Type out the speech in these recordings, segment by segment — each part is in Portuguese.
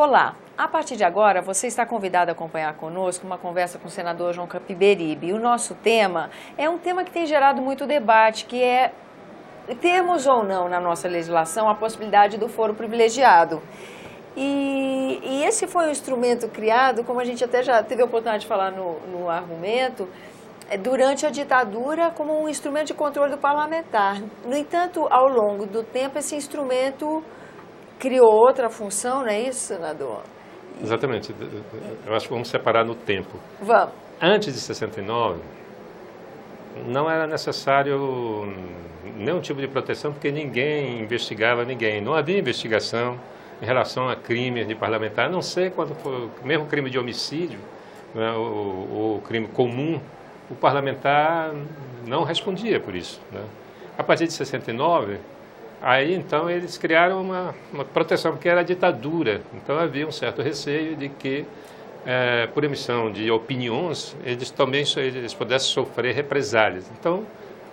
Olá, a partir de agora você está convidado a acompanhar conosco uma conversa com o senador João Capiberibe. O nosso tema é um tema que tem gerado muito debate, que é termos ou não na nossa legislação a possibilidade do foro privilegiado. E esse foi um instrumento criado, como a gente até já teve a oportunidade de falar no argumento, durante a ditadura como um instrumento de controle do parlamentar. No entanto, ao longo do tempo, esse instrumento criou outra função, não é isso, senador? Exatamente. Eu acho que vamos separar no tempo. Vamos. Antes de 69, não era necessário nenhum tipo de proteção, porque ninguém investigava ninguém. Não havia investigação em relação a crimes de parlamentar, a não ser quando foi mesmo crime de homicídio, né, o crime comum, o parlamentar não respondia por isso, né? A partir de 69, aí então eles criaram uma proteção, porque era a ditadura, então havia um certo receio de que, por emissão de opiniões, eles pudessem sofrer represálias. Então,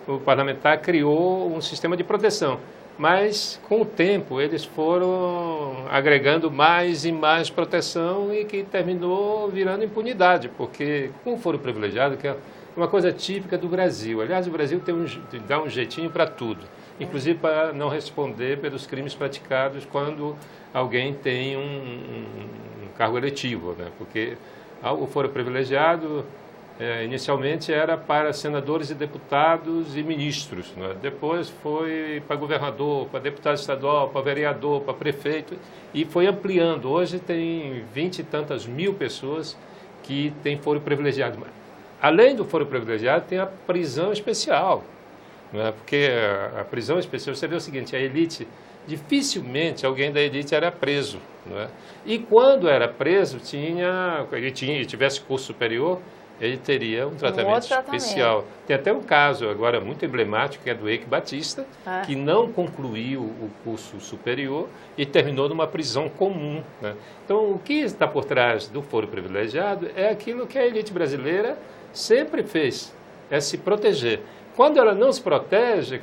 o parlamentar criou um sistema de proteção, mas com o tempo eles foram agregando mais e mais proteção e que terminou virando impunidade, porque com o foro privilegiado, que é uma coisa típica do Brasil. Aliás, o Brasil dá um jeitinho para tudo, inclusive para não responder pelos crimes praticados quando alguém tem um cargo eletivo, né? Porque o foro privilegiado inicialmente era para senadores e deputados e ministros, né? Depois foi para governador, para deputado estadual, para vereador, para prefeito, e foi ampliando. Hoje tem 20 e tantas mil pessoas que têm foro privilegiado. Além do foro privilegiado, tem a prisão especial, né? Porque a prisão especial, você vê o seguinte, a elite, dificilmente alguém da elite era preso, né? E quando era preso, tivesse curso superior, ele teria um tratamento especial. Tem até um caso agora muito emblemático, que é do Eike Batista, que não concluiu o curso superior e terminou numa prisão comum, né? Então, o que está por trás do foro privilegiado é aquilo que a elite brasileira sempre fez, é se proteger. Quando ela não se protege,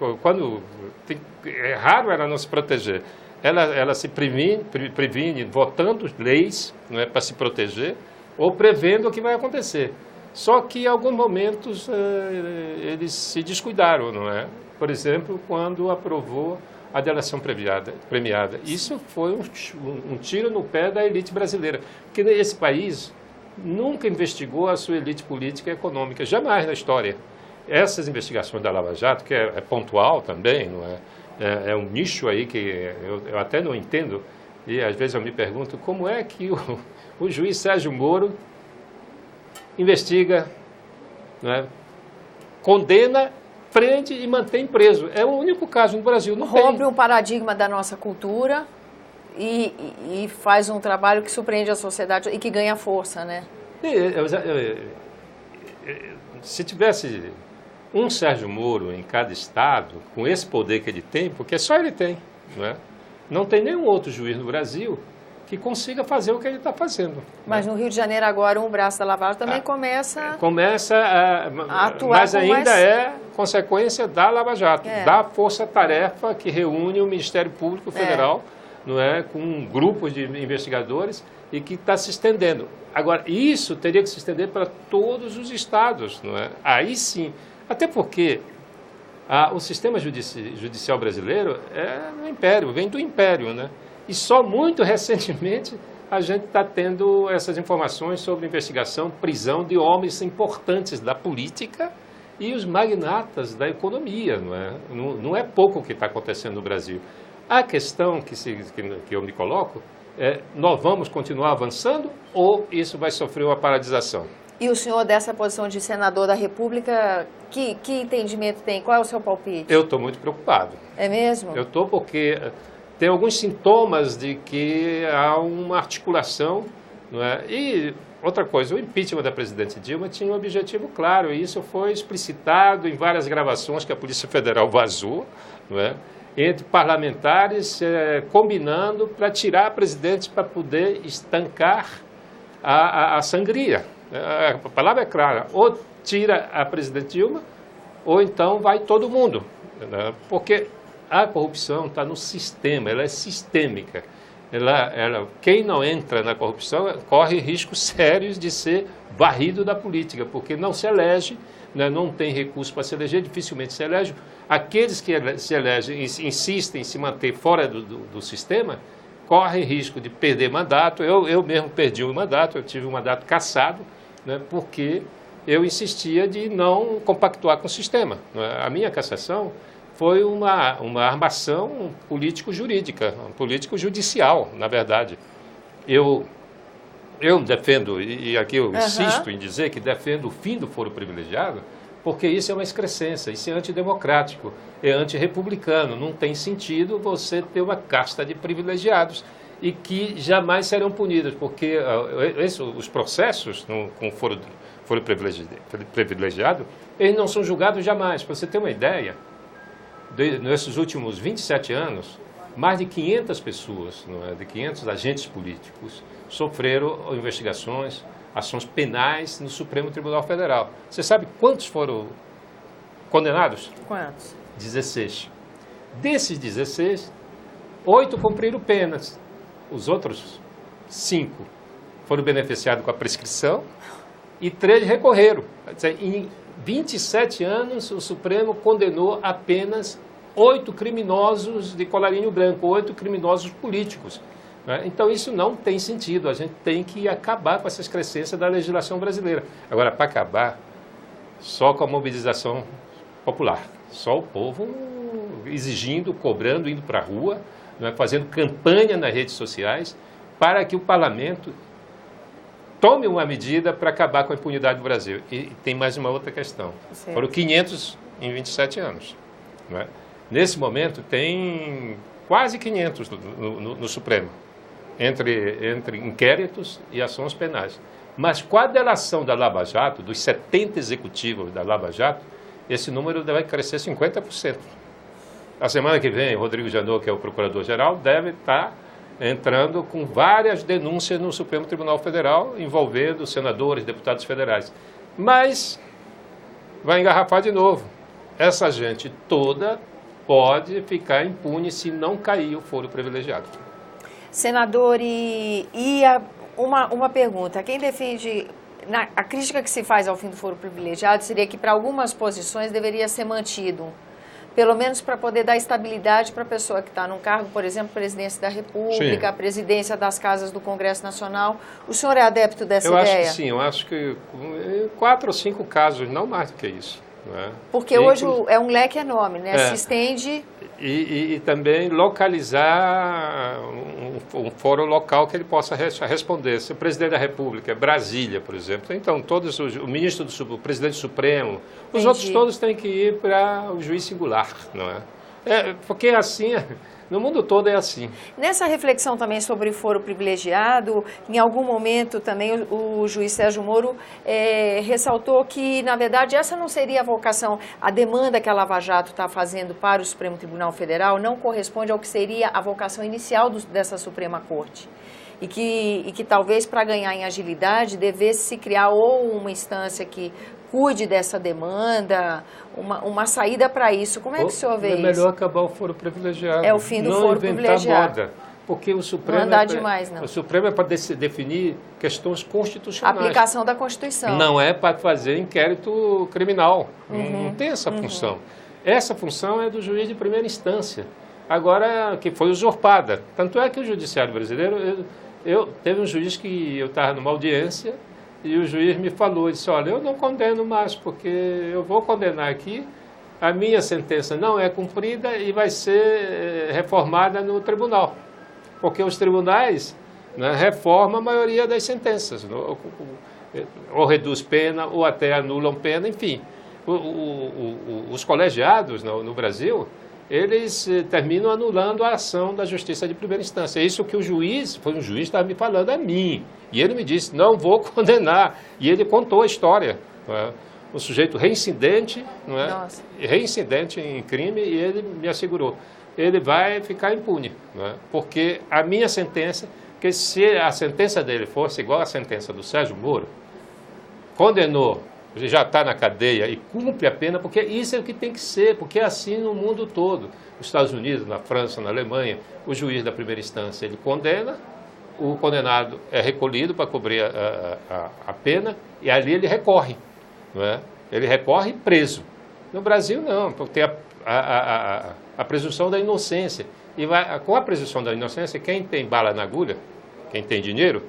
é raro ela não se proteger, ela se previne votando leis, não é, para se proteger, ou prevendo o que vai acontecer. Só que em alguns momentos eles se descuidaram, não é? Por exemplo, quando aprovou a delação premiada. Isso foi um tiro no pé da elite brasileira, porque esse país nunca investigou a sua elite política e econômica, jamais na história. Essas investigações da Lava Jato, que é pontual também, não é? É um nicho aí que eu até não entendo, e às vezes eu me pergunto como é que o juiz Sérgio Moro investiga, né, condena, prende e mantém preso. É o único caso no Brasil. Não rompe um paradigma da nossa cultura e faz um trabalho que surpreende a sociedade e que ganha força, né? Se tivesse um Sérgio Moro em cada estado, com esse poder que ele tem, porque só ele tem, não é? Não tem nenhum outro juiz no Brasil que consiga fazer o que ele está fazendo. Mas, né, no Rio de Janeiro agora um braço da Lava Jato também começa a atuar, mas ainda é consequência da Lava Jato, da força-tarefa que reúne o Ministério Público Federal, não é, com grupos de investigadores e que está se estendendo. Agora, isso teria que se estender para todos os estados, não é? Aí sim, até porque o sistema judicial brasileiro é no Império, vem do Império, né? E só muito recentemente a gente está tendo essas informações sobre investigação, prisão de homens importantes da política e os magnatas da economia, não é? Não é pouco o que está acontecendo no Brasil. A questão que eu me coloco é, nós vamos continuar avançando ou isso vai sofrer uma paralisação? E o senhor, dessa posição de senador da República, que entendimento tem? Qual é o seu palpite? Eu estou muito preocupado. É mesmo? Eu estou porque tem alguns sintomas de que há uma articulação, não é? E outra coisa, o impeachment da presidente Dilma tinha um objetivo claro, e isso foi explicitado em várias gravações que a Polícia Federal vazou, não é? Entre parlamentares combinando para tirar a presidente para poder estancar a sangria. A palavra é clara, ou tira a presidente Dilma, ou então vai todo mundo, né? Porque a corrupção está no sistema, ela é sistêmica. quem não entra na corrupção corre riscos sérios de ser varrido da política, porque não se elege, né, não tem recurso para se eleger, dificilmente se elege. Aqueles que se elegem insistem em se manter fora do sistema, correm risco de perder mandato. Eu mesmo perdi o mandato, eu tive um mandato cassado, né, porque eu insistia de não compactuar com o sistema. A minha cassação foi uma armação político-jurídica, político-judicial, na verdade. Eu defendo, e aqui eu insisto em dizer que defendo o fim do foro privilegiado, porque isso é uma excrescência, isso é antidemocrático, é antirrepublicano. Não tem sentido você ter uma casta de privilegiados e que jamais serão punidos, porque os processos com foro privilegiado, eles não são julgados jamais. Para você ter uma ideia, nesses últimos 27 anos, mais de 500 pessoas, de 500 agentes políticos, sofreram investigações, ações penais no Supremo Tribunal Federal. Você sabe quantos foram condenados? Quantos? 16. Desses 16, 8 cumpriram penas. Os outros 5 foram beneficiados com a prescrição e 3 recorreram. Quer dizer, em 27 anos, o Supremo condenou apenas 8 criminosos de colarinho branco, 8 criminosos políticos. Então, isso não tem sentido. A gente tem que acabar com essa excrescência da legislação brasileira. Agora, para acabar, só com a mobilização popular. Só o povo exigindo, cobrando, indo para a rua, fazendo campanha nas redes sociais, para que o parlamento tome uma medida para acabar com a impunidade do Brasil. E tem mais uma outra questão. Certo. Foram 500 em 27 anos. Nesse momento, tem quase 500 no Supremo. Entre inquéritos e ações penais. Mas com a delação da Lava Jato, dos 70 executivos da Lava Jato, esse número vai crescer 50%. A semana que vem, o Rodrigo Janot, que é o procurador-geral, deve estar entrando com várias denúncias no Supremo Tribunal Federal, envolvendo senadores, deputados federais. Mas vai engarrafar de novo. Essa gente toda pode ficar impune se não cair o foro privilegiado. Senador, uma pergunta. Quem defende... A crítica que se faz ao fim do foro privilegiado seria que para algumas posições deveria ser mantido, pelo menos para poder dar estabilidade para a pessoa que está num cargo, por exemplo, presidência da República, sim, a presidência das casas do Congresso Nacional. O senhor é adepto dessa ideia? Eu acho que sim, eu acho que 4 ou 5 casos, não mais do que isso. Porque hoje é um leque enorme, né? Se estende... E também localizar um fórum local que ele possa responder. Se o presidente da República é Brasília, por exemplo, então todos o ministro o presidente do Supremo, os outros todos têm que ir para o juiz singular, não é? Porque assim, no mundo todo é assim. Nessa reflexão também sobre o foro privilegiado, em algum momento também o juiz Sérgio Moro ressaltou que, na verdade, essa não seria a vocação, a demanda que a Lava Jato está fazendo para o Supremo Tribunal Federal não corresponde ao que seria a vocação inicial dessa Suprema Corte. E que talvez para ganhar em agilidade devesse se criar ou uma instância que cuide dessa demanda, uma saída para isso. Como é que o senhor vê isso? É melhor acabar o foro privilegiado. É o fim do foro privilegiado. Moda, porque o Supremo não andar demais, não. O Supremo é para definir questões constitucionais. Aplicação da Constituição. Não é para fazer inquérito criminal. Não tem essa função. Essa função é do juiz de primeira instância. Agora, que foi usurpada. Tanto é que o judiciário brasileiro... Teve um juiz que eu estava numa audiência e o juiz me falou, disse, olha, eu não condeno mais, porque eu vou condenar aqui, a minha sentença não é cumprida e vai ser reformada no tribunal. Porque os tribunais, né, reformam a maioria das sentenças, ou reduz pena, ou até anulam pena, enfim. Os colegiados no Brasil... eles terminam anulando a ação da justiça de primeira instância. É isso que o juiz, foi um juiz que estava me falando a mim. E ele me disse, não vou condenar. E ele contou a história. Não é? Um sujeito reincidente, não é? Reincidente em crime, e ele me assegurou, ele vai ficar impune. Não é? Porque a minha sentença, que se a sentença dele fosse igual à sentença do Sérgio Moro, condenou ele já está na cadeia e cumpre a pena, porque isso é o que tem que ser, porque é assim no mundo todo. Nos Estados Unidos, na França, na Alemanha, o juiz da primeira instância ele condena, o condenado é recolhido para cobrir a pena e ali ele recorre, não é? Ele recorre preso. No Brasil não, porque tem a presunção da inocência. E com a presunção da inocência, quem tem bala na agulha, quem tem dinheiro,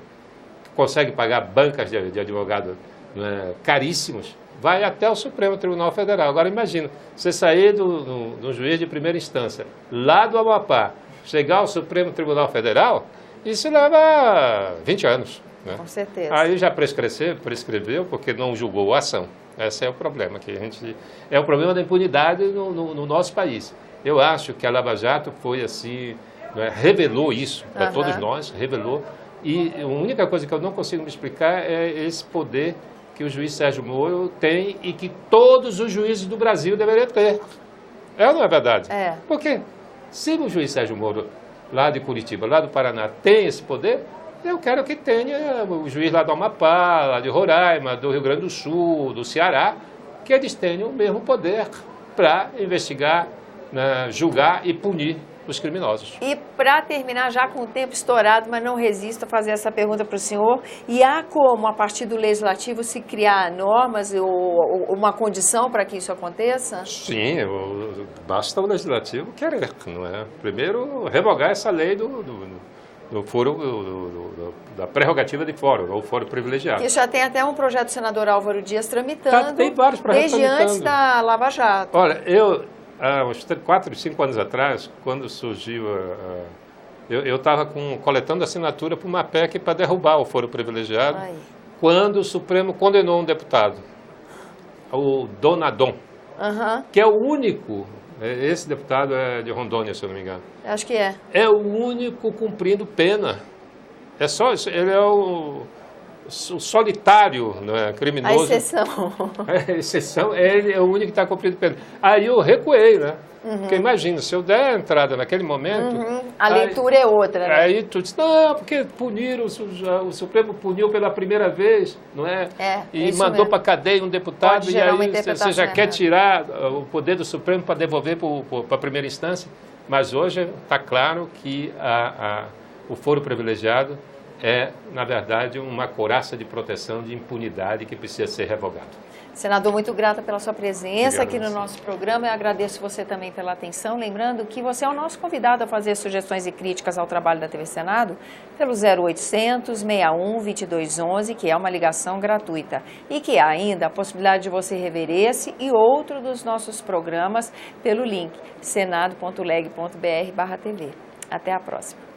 consegue pagar bancas de advogado, né, caríssimos, vai até o Supremo Tribunal Federal. Agora imagina, você sair do juiz de primeira instância, lá do Amapá, chegar ao Supremo Tribunal Federal, isso leva 20 anos. Né? Com certeza. Aí já prescreveu porque não julgou a ação. Esse é o problema. É o problema da impunidade no nosso país. Eu acho que a Lava Jato foi assim, né, revelou isso para todos nós, revelou. E a única coisa que eu não consigo me explicar é esse poder que o juiz Sérgio Moro tem e que todos os juízes do Brasil deveriam ter. É ou não é verdade? É. Porque se o juiz Sérgio Moro, lá de Curitiba, lá do Paraná, tem esse poder, eu quero que tenha o juiz lá do Amapá, lá de Roraima, do Rio Grande do Sul, do Ceará, que eles tenham o mesmo poder para investigar, né, julgar e punir os criminosos. E para terminar, já com o tempo estourado, mas não resisto a fazer essa pergunta para o senhor, e há como, a partir do Legislativo, se criar normas ou uma condição para que isso aconteça? Sim, basta o Legislativo querer, não é? Primeiro, revogar essa lei do foro, da prerrogativa de fórum, ou fórum privilegiado. Que já tem até um projeto do senador Álvaro Dias tramitando, tem vários projetos desde antes da Lava Jato. Olha, há uns 4, 5 anos atrás, quando surgiu, eu estava coletando assinatura para uma PEC para derrubar o foro privilegiado, quando o Supremo condenou um deputado, o Donadon, que é o único, esse deputado é de Rondônia, se eu não me engano. Acho que é. É o único cumprindo pena. É só isso, ele é o solitário, não é, criminoso. A exceção. A exceção, ele é o único que está cumprindo pena. Aí eu recuei, né? Porque imagina, se eu der a entrada naquele momento... A leitura é outra, né? Aí tu diz, não, porque puniram, o Supremo puniu pela primeira vez, não é? E mandou para a cadeia um deputado, e aí você já quer tirar o poder do Supremo para devolver para a primeira instância. Mas hoje está claro que o foro privilegiado é, na verdade, uma couraça de proteção de impunidade que precisa ser revogado. Senador, muito grata pela sua presença aqui no nosso programa. Eu agradeço você também pela atenção. Lembrando que você é o nosso convidado a fazer sugestões e críticas ao trabalho da TV Senado pelo 0800 61 2211, que é uma ligação gratuita. E que há ainda a possibilidade de você rever esse e outro dos nossos programas pelo link senado.leg.br/TV. Até a próxima.